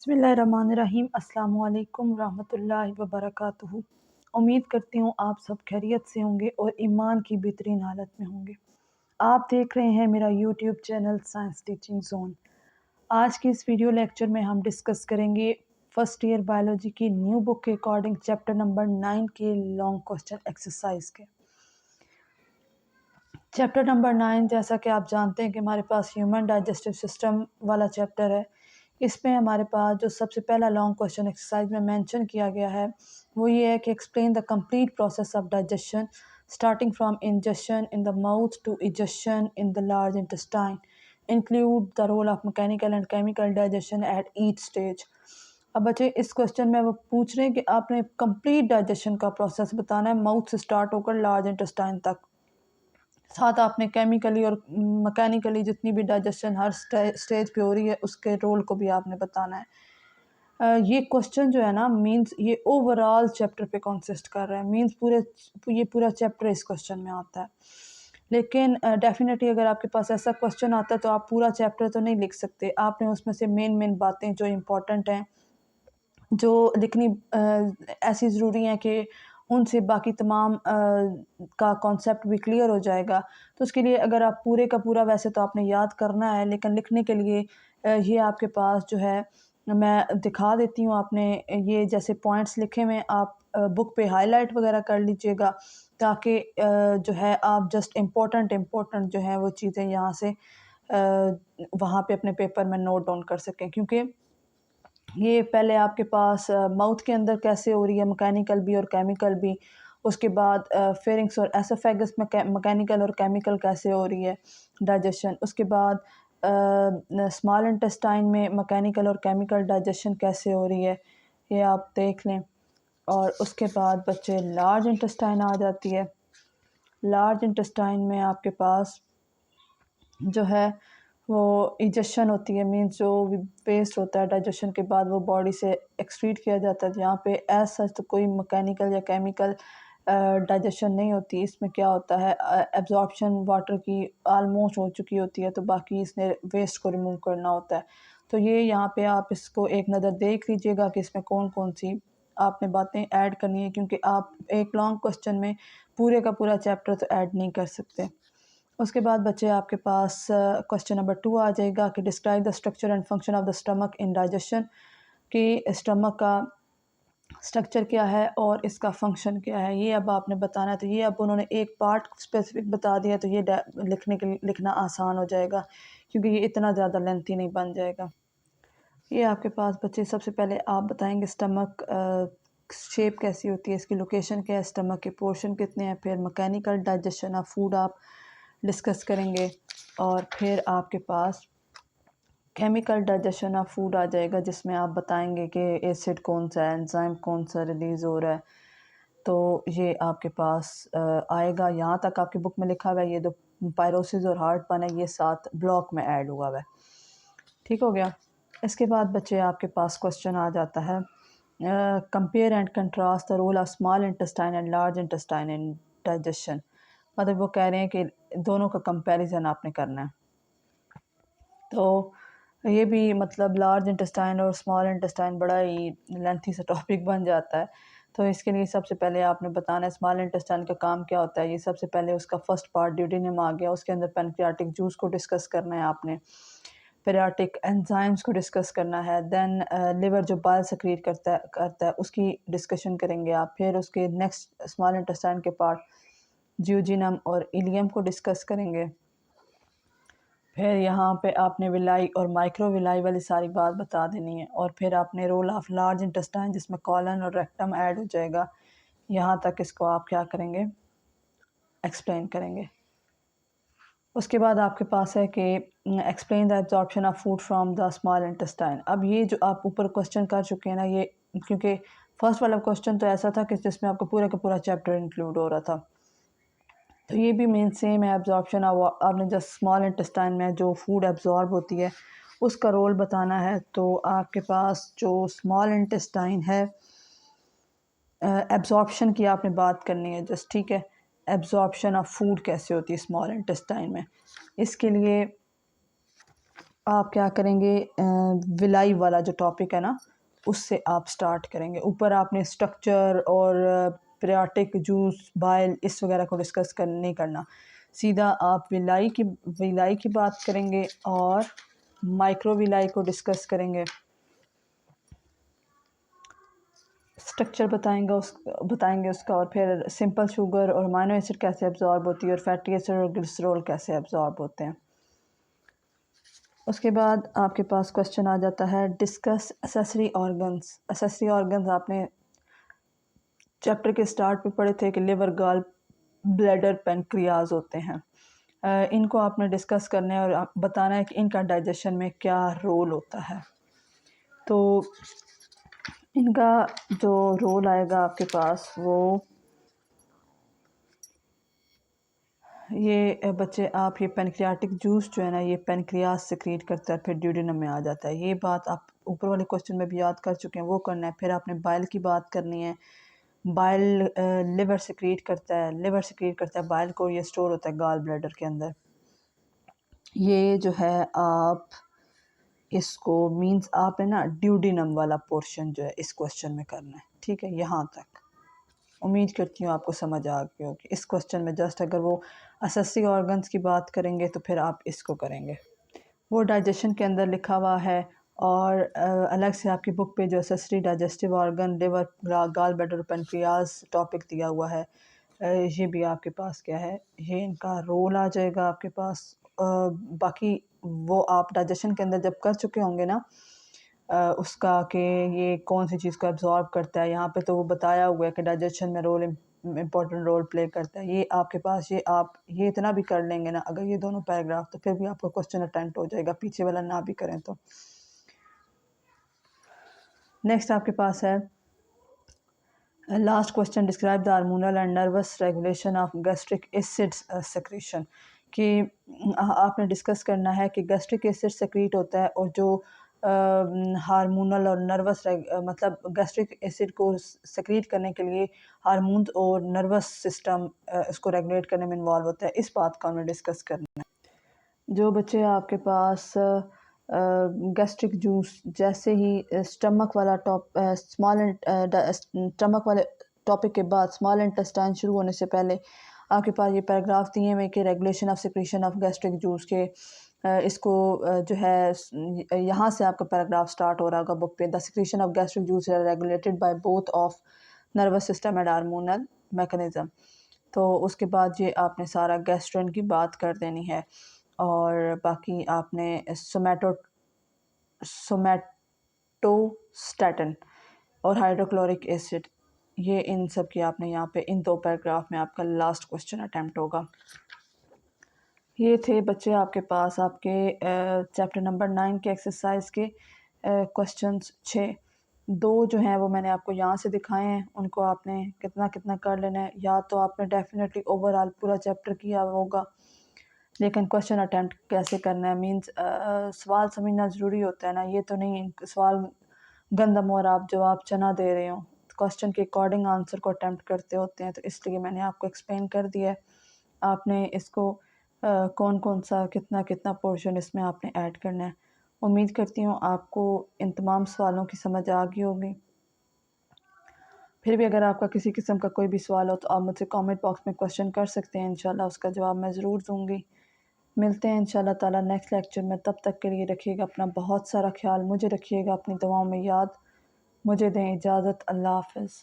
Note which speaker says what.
Speaker 1: बिस्मिल्लाहिर्रहमानिर्रहीम अस्सलाम वालेकुम रहमतुल्लाहि व बरकातुहू। उम्मीद करती हूँ आप सब खैरियत से होंगे और ईमान की बेहतरीन हालत में होंगे। आप देख रहे हैं मेरा YouTube channel science teaching zone. आज की इस वीडियो लेक्चर में हम डिस्कस करेंगे फर्स्ट ईयर बायोलॉजी की न्यू बुक के अकॉर्डिंग चैप्टर नंबर 9 के लॉन्ग क्वेश्चन एक्सरसाइज के। चैप्टर नंबर 9 जैसा कि आप जानते हैं कि हमारे पास ह्यूमन डाइजेस्टिव सिस्टम वाला चैप्टर है। इसमें हमारे पास जो सबसे पहला लॉन्ग क्वेश्चन एक्सरसाइज में मेंशन किया गया है वो ये है कि explain the complete process of digestion starting from ingestion in the mouth to egestion in the large intestine, include the role of mechanical and chemical digestion at each stage. अब बच्चे इस क्वेश्चन में वो पूछ रहे हैं कि आपने कंप्लीट डाइजेशन का प्रोसेस बताना है माउथ से स्टार्ट होकर लार्ज इंटेस्टाइन तक। साथ आपने केमिकली और मैकेनिकली जितनी भी डाइजेशन हर स्टेज पे हो रही है उसके रोल को भी आपने बताना है। ये क्वेश्चन जो है ना मींस ये ओवरऑल चैप्टर पे कंसिस्ट कर रहा है, मींस ये पूरा चैप्टर इस क्वेश्चन में आता है। लेकिन डेफिनेटली अगर आपके पास ऐसा क्वेश्चन आता है तो आप पूरा चैप्टर तो नहीं लिख सकते। आपने उसमें से मेन बातें जो इम्पोर्टेंट हैं जो लिखनी ऐसी ज़रूरी है कि उनसे बाकी तमाम का कॉन्सेप्ट भी क्लियर हो जाएगा। तो उसके लिए अगर आप पूरे का पूरा वैसे तो आपने याद करना है, लेकिन लिखने के लिए ये आपके पास जो है मैं दिखा देती हूँ। आपने ये जैसे पॉइंट्स लिखे हुए हैं आप बुक पे हाईलाइट वगैरह कर लीजिएगा ताकि जो है आप जस्ट इम्पोर्टेंट जो है वो चीज़ें यहाँ से वहाँ पे अपने पेपर में नोट डाउन कर सकें। क्योंकि ये पहले आपके पास माउथ के अंदर कैसे हो रही है मैकेनिकल भी और केमिकल भी, उसके बाद फेरिंग्स और एसोफेगस में मैकेनिकल और केमिकल कैसे हो रही है डाइजेशन, उसके बाद स्मॉल इंटेस्टाइन में मैकेनिकल और केमिकल डाइजेशन कैसे हो रही है ये आप देख लें। और उसके बाद बच्चे लार्ज इंटेस्टाइन आ जाती है। लार्ज इंटेस्टाइन में आपके पास जो है वो इजेशन होती है, मीन्स जो वेस्ट होता है डाइजेशन के बाद वो बॉडी से एक्सक्रीट किया जाता है। यहाँ पे एज सच तो कोई मैकेनिकल या केमिकल डाइजेशन नहीं होती। इसमें क्या होता है एब्जॉर्प्शन वाटर की आलमोस्ट हो चुकी होती है, तो बाकी इसने वेस्ट को रिमूव करना होता है। तो ये यहाँ पे आप इसको एक नज़र देख लीजिएगा कि इसमें कौन कौन सी आपने बातें ऐड करनी है, क्योंकि आप एक लॉन्ग क्वेश्चन में पूरे का पूरा चैप्टर तो ऐड नहीं कर सकते। उसके बाद बच्चे आपके पास क्वेश्चन नंबर 2 आ जाएगा कि describe the structure and function of the stomach in digestion, कि स्टमक का स्ट्रक्चर क्या है और इसका फंक्शन क्या है, ये अब आपने बताना है। तो ये अब उन्होंने एक पार्ट स्पेसिफिक बता दिया तो ये लिखना आसान हो जाएगा, क्योंकि ये इतना ज़्यादा लेंथी नहीं बन जाएगा। ये आपके पास बच्चे सबसे पहले आप बताएंगे स्टमक शेप कैसी होती है, इसकी लोकेशन क्या है, स्टमक के पोर्शन कितने हैं, फिर मैकेनिकल डाइजेशन ऑफ फूड आप डिस्कस करेंगे, और फिर आपके पास केमिकल डाइजेशन ऑफ फूड आ जाएगा जिसमें आप बताएंगे कि एसिड कौन सा है, एंजाइम कौन सा रिलीज़ हो रहा है। तो ये आपके पास आएगा। यहाँ तक आपकी बुक में लिखा हुआ है। ये दो पायरोसिस और हार्ट बन है, ये 7 ब्लॉक में ऐड हुआ हुआ है। ठीक हो गया। इसके बाद बच्चे आपके पास क्वेश्चन आ जाता है compare and contrast the role of small intestine and large intestine in digestion. मतलब वो कह रहे हैं कि दोनों का कंपैरिजन आपने करना है। तो ये भी मतलब लार्ज इंटेस्टाइन और स्मॉल इंटेस्टाइन बड़ा ही लेंथी सा टॉपिक बन जाता है। तो इसके लिए सबसे पहले आपने बताना है स्मॉल इंटेस्टाइन का काम क्या होता है। ये सबसे पहले उसका फर्स्ट पार्ट ड्यूडेनम आ गया, उसके अंदर पैनक्रियाटिक जूस को डिस्कस करना है आपने, पेरियाटिक एंजाइम्स को डिस्कस करना है, देन लिवर जो बाइल सेक्रेट करता है उसकी डिस्कशन करेंगे आप। फिर उसके नेक्स्ट स्मॉल इंटेस्टाइन के पार्ट जियोजिनम और इलियम को डिस्कस करेंगे। फिर यहाँ पे आपने विलाई और माइक्रो विलाई वाली सारी बात बता देनी है, और फिर आपने रोल ऑफ लार्ज इंटेस्टाइन जिसमें कॉलन और रेक्टम ऐड हो जाएगा, यहाँ तक इसको आप क्या करेंगे एक्सप्लेन करेंगे। उसके बाद आपके पास है कि explain the absorption of food from the small intestine. अब ये जो आप ऊपर क्वेश्चन कर चुके हैं ना, ये क्योंकि फर्स्ट वाला क्वेश्चन तो ऐसा था कि जिसमें आपका पूरा का पूरा चैप्टर इंक्लूड हो रहा था, तो ये भी मेन सेम है एब्जॉर्प्शन। आपने जस्ट स्मॉल इंटेस्टाइन में जो फूड एब्जॉर्ब होती है उसका रोल बताना है। तो आपके पास जो स्मॉल इंटेस्टाइन है एब्जॉर्प्शन की आपने बात करनी है जस्ट, ठीक है। एब्जॉर्प्शन ऑफ फूड कैसे होती है स्मॉल इंटेस्टाइन में, इसके लिए आप क्या करेंगे, विलाई वाला जो टॉपिक है ना, उससे आप स्टार्ट करेंगे। ऊपर आपने स्ट्रक्चर और पीरियाडिक जूस बाइल इस वगैरह को डिस्कस नहीं करना। सीधा आप विलाई की बात करेंगे और माइक्रो विलाई को डिस्कस करेंगे। स्ट्रक्चर बताएंगे उसका, और फिर सिंपल शुगर और अमाइनो एसिड कैसे एब्जॉर्ब होती है, और फैटी एसिड और ग्लिसरॉल कैसे एब्जॉर्ब होते हैं। उसके बाद आपके पास क्वेश्चन आ जाता है discuss accessory organs. Accessory organs आपने चैप्टर के स्टार्ट पे पढ़े थे कि लिवर, गॉल ब्लैडर, पेनक्रियाज होते हैं। इनको आपने डिस्कस करना है और बताना है कि इनका डाइजेशन में क्या रोल होता है। तो इनका जो रोल आएगा आपके पास, वो ये बच्चे आप ये पेनक्रियाटिक जूस जो है ना, ये पेनक्रियास सिक्रीट करता है, फिर ड्यूडेनम में आ जाता है। ये बात आप ऊपर वाले क्वेश्चन में भी याद कर चुके हैं, वो करना है। फिर आपने बाइल की बात करनी है। बाइल लिवर सिक्रीट करता है बाइल को, ये स्टोर होता है गॉल ब्लैडर के अंदर। ये जो है आप इसको मींस आपने ना ड्यूडेनम वाला पोर्शन जो है इस क्वेश्चन में करना है। ठीक है, यहाँ तक उम्मीद करती हूँ आपको समझ आ गई होगी। इस क्वेश्चन में जस्ट अगर वो असेसरी ऑर्गन्स की बात करेंगे तो फिर आप इसको करेंगे। वो डाइजेशन के अंदर लिखा हुआ है, और अलग से आपकी बुक पे जो accessory digestive organ, liver, gall bladder, pancreas topic दिया हुआ है, ये भी आपके पास क्या है, ये इनका रोल आ जाएगा आपके पास। बाकी वो आप डाइजेशन के अंदर जब कर चुके होंगे ना, उसका कि ये कौन सी चीज़ को एब्जॉर्ब करता है, यहाँ पे तो वो बताया हुआ है कि डाइजेशन में इम्पोर्टेंट रोल प्ले करता है। ये आपके पास आप ये इतना भी कर लेंगे ना अगर ये दोनों पैराग्राफ, तो फिर भी आपको क्वेश्चन अटेम्प्ट हो जाएगा, पीछे वाला ना भी करें तो। नेक्स्ट आपके पास है last question, describe the hormonal and nervous regulation of gastric acid secretion. कि आपने डिस्कस करना है कि गैस्ट्रिक एसिड सेक्रेट होता है, और जो हार्मोनल और नर्वस मतलब गैस्ट्रिक एसिड को सेक्रेट करने के लिए हार्मोन्स और नर्वस सिस्टम इसको रेगुलेट करने में इन्वॉल्व होता है। इस बात का हमने डिस्कस करना है। जो बच्चे आपके पास गैस्ट्रिक जूस जैसे ही स्टमक वाला स्टमक वाले टॉपिक के बाद स्मॉल इंटेस्टाइन शुरू होने से पहले आपके पास ये पैराग्राफ दिए हुए कि regulation of secretion of gastric juice के, इसको जो है यहाँ से आपका पैराग्राफ स्टार्ट हो रहा होगा बुक पे। The secretion of gastric juice है regulated by both of nervous system and hormonal mechanism. तो उसके बाद ये आपने सारा गैस्ट्रेन की बात कर देनी है, और बाकी आपने सोमैटोस्टैटिन और हाइड्रोक्लोरिक एसिड, ये इन सब की आपने यहाँ पे इन दो पैराग्राफ में आपका लास्ट क्वेश्चन अटेम्प्ट होगा। ये थे बच्चे आपके पास आपके चैप्टर नंबर 9 के एक्सरसाइज के क्वेश्चंस 6। दो जो हैं वो मैंने आपको यहाँ से दिखाए हैं, उनको आपने कितना कितना कर लेना है। या तो आपने डेफिनेटली ओवरऑल पूरा चैप्टर किया होगा, लेकिन क्वेश्चन अटेम्प्ट कैसे करना है मींस सवाल समझना ज़रूरी होता है ना। ये तो नहीं सवाल गंदम और आप जवाब चना दे रहे हो, क्वेश्चन के अकॉर्डिंग आंसर को अटेम्प्ट करते होते हैं। तो इसलिए मैंने आपको एक्सप्लेन कर दिया है। आपने इसको कौन कौन सा कितना कितना पोर्शन इसमें आपने ऐड करना है। उम्मीद करती हूँ आपको इन तमाम सवालों की समझ आ गई होगी। फिर भी अगर आपका किसी किस्म का कोई भी सवाल हो तो आप मुझसे कमेंट बॉक्स में क्वेश्चन कर सकते हैं, इंशाल्लाह उसका जवाब मैं ज़रूर दूँगी। मिलते हैं इंशाल्लाह ताला नेक्स्ट लेक्चर में। तब तक के लिए रखिएगा अपना बहुत सारा ख्याल, मुझे रखिएगा अपनी दुआओं में याद। मुझे दें इजाज़त। अल्लाह हाफ़िज़।